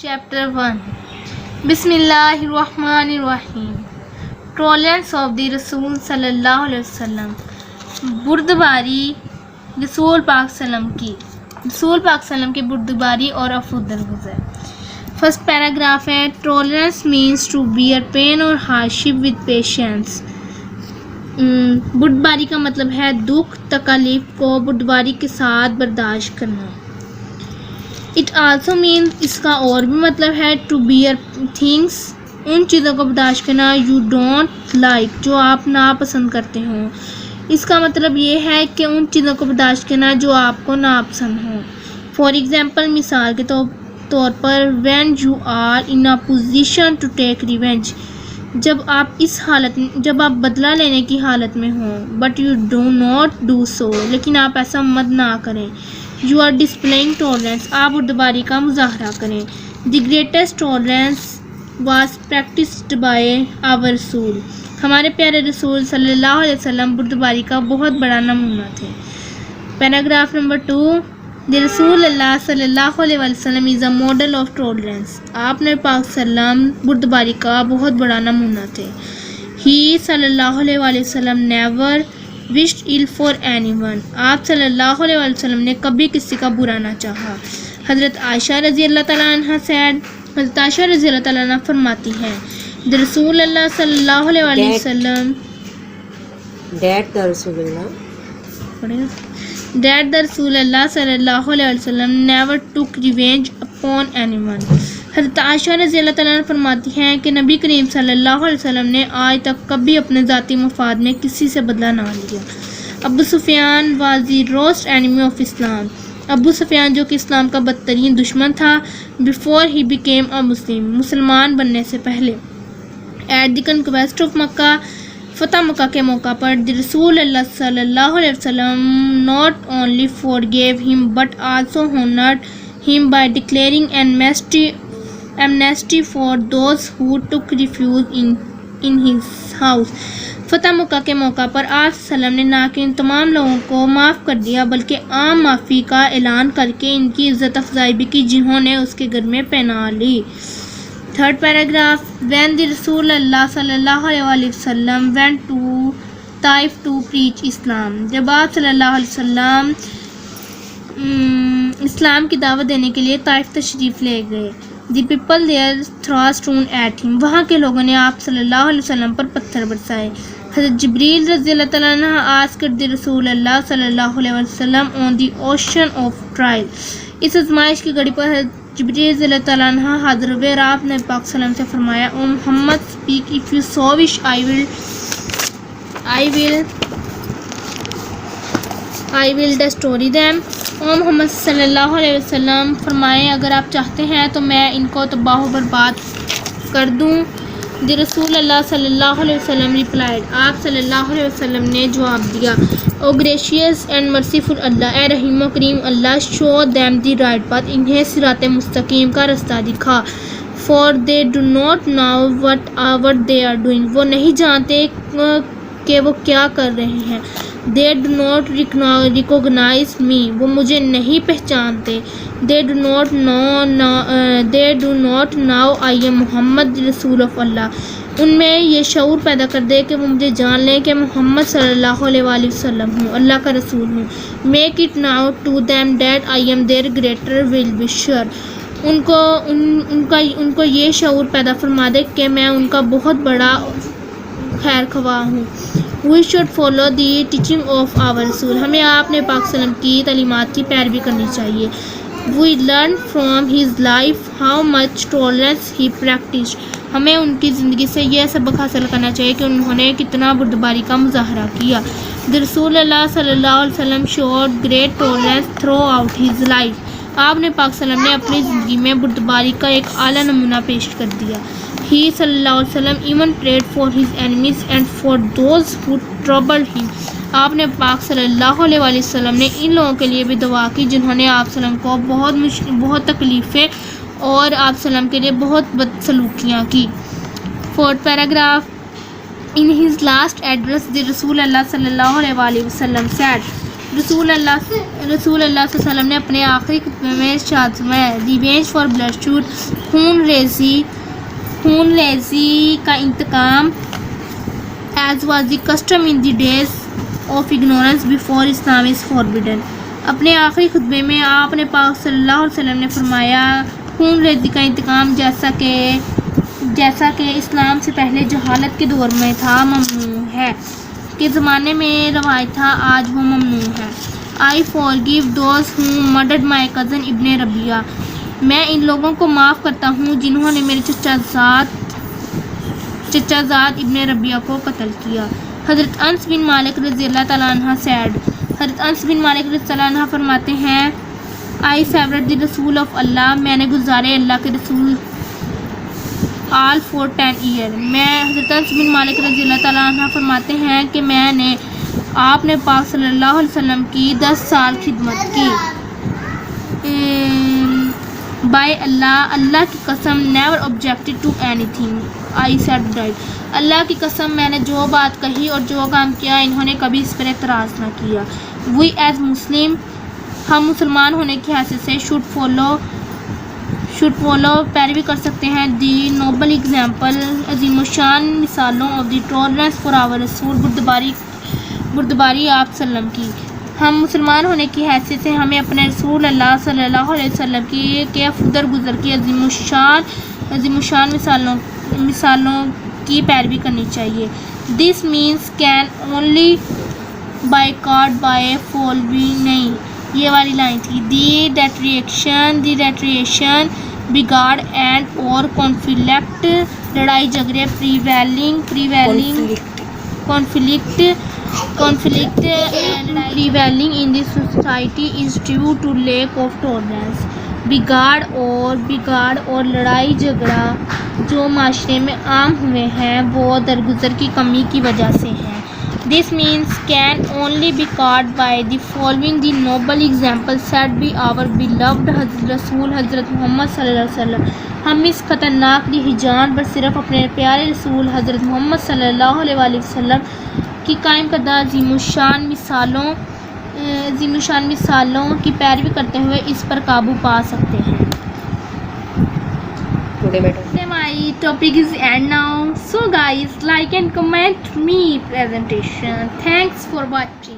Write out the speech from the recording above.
Chapter 1. Bismillahirrahmanirrahim. Tolerance of the Rasul sallallahu alaihi wasallam. बुर्दबारी रसूल पाक सल्लम की बुर्दबारी और अफूदल गुज़र. फर्स्ट पैराग्राफ है. Tolerance means to bear pain और हार्डशिप विद पेशेंस. बुर्दबारी का मतलब है दुख तकलीफ को बुर्दबारी के साथ बर्दाश्त करना. इट आल्सो मीन्स इसका और भी मतलब है टू बियर थिंग्स, उन चीज़ों को बर्दाश्त करना यू डोंट लाइक, जो आप नापसंद करते हो. इसका मतलब ये है कि उन चीज़ों को बर्दाश्त करना जो आपको नापसंद हो. फॉर एग्ज़ाम्पल, मिसाल के तौर पर when you are in a position to take revenge, जब आप बदला लेने की हालत में हो. But you do not do so, लेकिन आप ऐसा मत ना करें. यू आर डिस्प्लेइंग टॉलरेंस, आप बुर्दबारी का मुजाहरा करें. The greatest tolerance was practised by our रसूल, हमारे प्यारे रसूल सल्लल्लाहु अलैहि वसल्लम बुर्दबारी का बहुत बड़ा नमूना थे. Paragraph number 2. द रसूल अल्लाह सल्लल्लाहु अलैहि वसल्लम is a model of tolerance, आपने पाक सल्लम बुर्दबारी का बहुत बड़ा नमूना थे. ही सल्लल्लाहु अलैहि वसल्लम never wished ill for anyone, आप सल्लल्लाहु अलैहि वसल्लम ने कभी किसी का बुरा ना चाहा. हज़रत आयशा रज़ी अल्लाह तआला अन्हा सैड, हज़रत आयशा रज़ी अल्लाह तआला अन्हा फरमाती हैं, द रसूल अल्लाह सल्लल्लाहु अलैहि वसल्लम that the Rasulullah sallallahu alaihi wasallam never took revenge upon anyone. हज़रत आयशा रज़ी अल्लाह तआला फरमाती हैं कि नबी करीम सल्लल्लाहु अलैहि वसल्लम ने आज तक कभी अपने ज़ाती मफाद में किसी से बदला ना लिया. Abu Sufyan was the worst enemy of Islam, Abu Sufyan जो कि इस्लाम का बदतरीन दुश्मन था. बिफोर ही बिकेम अ मुस्लिम, मुसलमान बनने से पहले. एट द कन्क्वेस्ट ऑफ मक्का, फ़तह मक्का के मौका पर द रसूल अल्लाह सल्लल्लाहु अलैहि वसल्लम not only forgave him but also honoured him by declaring amnesty for those who took refuge in his house. फ़तह मक्का के मौका पर आप सल्लम ने ना कि इन तमाम लोगों को माफ़ कर दिया बल्कि आम माफ़ी का ऐलान करके इनकी इज़्ज़त अफजाई भी की जिन्होंने उसके घर में पनाह ली. Third paragraph. व्हेन द रसूल अल्लाह सल्लल्लाहु अलैहि वसल्लम went to Taif to preach Islam, जब आप सल्लल्लाहु अलैहि वसल्लम इस्लाम की दावत देने के लिए ताइफ तशरीफ़ ले गए. The people there throw stone at him, वहाँ के लोगों ने आप सल्लल्लाहु अलैहि वसल्लम पर पत्थर बरसाए. हज़रत जिब्रील रज़ी अल्लाह तआला अन्हु आस्क्ड द रसूल अल्लाह सल्लल्लाहु अलैहि वसल्लम on the ocean of trial, इस आजमाइश की घड़ी पर जिब्रील रज़ी अल्लाह तआला अन्हु हाज़िर हुए और आपने पाक सल्लम से फरमाया, O Muhammad speak if you so wish I will destroy them. O Muhammad सल्लल्लाहु अलैहि वसल्लम फरमाएं, अगर आप चाहते हैं तो मैं इनको तबाह बर्बाद कर दूं. द रसूल अल्लाह सल्लल्लाहु अलैहि वसल्लम रिप्लाइड, आप सल्लल्लाहु अलैहि वसल्लम ने जवाब दिया, O gracious and merciful Allah, ए रहीम व करीम अल्लाह, show them the right path, इन्हें सिरात मुस्तकीम का रास्ता दिखा. For they do not know what they are doing, वो नहीं जानते कि वो क्या कर रहे हैं. They do not recognise me, वो मुझे नहीं पहचानते. They do not now I am Muhammad रसूल ऑफ अल्लाह, उनमें ये शऊर पैदा कर दे कि वो मुझे जान लें कि मोहम्मद सल्लल्लाहु अलैहि वसल्लम हूँ, अल्लाह का रसूल हूँ. Make it known to them that I am their greater well wisher, उनको ये शऊर पैदा फरमा दे कि मैं उनका बहुत बड़ा खैर ख्वाह हूँ. We should follow the teaching of our रसूल, हमें आपने पाक सल्लम की तालीमात की पैरवी करनी चाहिए. We learn from his life how much tolerance he practice, हमें उनकी ज़िंदगी से यह सबक हासिल करना चाहिए कि उन्होंने कितना बुर्दबारी का मुजाहरा किया. द रसूल अल्लाह सल्लल्लाहु अलैहि वसल्लम showed great tolerance through out his life, आपने पाक सल्लम ने अपनी ज़िंदगी में बुर्दबारी का एक आला नमूना पेश कर दिया. ही सल्लल्लाहु अलैहि वसल्लम even prayed for his enemies and for those who troubled him, आपने पाक सल्लल्लाहु अलैहि वसल्लम ने इन लोगों के लिए भी दुआ की जिन्होंने आप सल्लम को बहुत तकलीफ़ें और आप सल्लम के लिए बहुत बदसलूकियाँ की. Fourth paragraph. In his last address the रसूल अल्लाह सल्लल्लाहु अलैहि वसल्लम सैड, رسول اللہ صلی اللہ علیہ وسلم نے اپنے آخری خطبے میں ارشاد فرمایا ریونج فار بلڈ شوٹ خون ریزی کا انتقام is was the custom in the days of ignorance before Islam is forbidden. اپنے آخری خطبے میں آپ نے پاک صلی اللہ علیہ وسلم نے فرمایا خون ریزی کا انتقام جیسا کہ اسلام سے پہلے جہالت کے دور میں تھا ممنوع ہے کے زمانے میں روایت تھا آج وہ ممنوع ہے. I forgive those who murdered my cousin ابن ربیعہ میں ان لوگوں کو معاف کرتا ہوں جنہوں نے میرے چچا زاد ابن ربیعہ کو قتل کیا. حضرت انس بن مالک رضی اللہ تعالیٰ عنہ سیڈ حضرت انس بن مالک رضی اللہ عنہ فرماتے ہیں آئی سیورڈ دی رسول آف اللہ میں نے گزارے اللہ کے رسول آل فور 10 ایئر. میں حضرت انس بن مالک رضی اللہ تعالیٰ عنہ فرماتے ہیں کہ میں نے آپ نے پاک صلی اللہ علیہ وسلم کی 10 سال خدمت کی. بائی اللہ کی قسم never objected to anything I said ڈائٹ اللہ کی قسم میں نے جو بات کہی اور جو کام کیا انہوں نے کبھی اس پر اعتراض نہ کیا. وی ایز مسلم ہم مسلمان ہونے کی حیثیت سے شوڈ فالو پیروی کر سکتے ہیں دی نوبل ایگزامپل عظیم الشان مثالوں of the tolerance for our رسول بردباری آپ وسلم کی. ہم مسلمان ہونے کی حیثیت سے ہمیں اپنے رسول اللہ صلی اللہ علیہ وسلم کے افدر گزر کی عظیم الشان مثالوں کی پیروی کرنی چاہیے. This means can only by card by following نہیں یہ والی لائن تھی دی ریٹریشن بگاڑ اینڈ اور کانفلکٹ لڑائی جھگڑے prevailing in the society is due to lack of tolerance. بگاڑ اور لڑائی جھگڑا جو معاشرے میں عام ہوئے ہیں وہ درگزر کی کمی کی وجہ سے ہیں. This means can only be caused by the following the noble example set by our beloved رسول حضرت محمد صلی اللہ علیہ وسلم. ہم اس خطرناک رجحان پر صرف اپنے پیارے رسول حضرت محمد صلی اللہ علیہ وسلم کی قائم کردہ عظیم الشان مثالوں کی پیروی کرتے ہوئے اس پر قابو پا سکتے ہیں. My topic is end now. So guys, like and comment me presentation. Thanks for watching.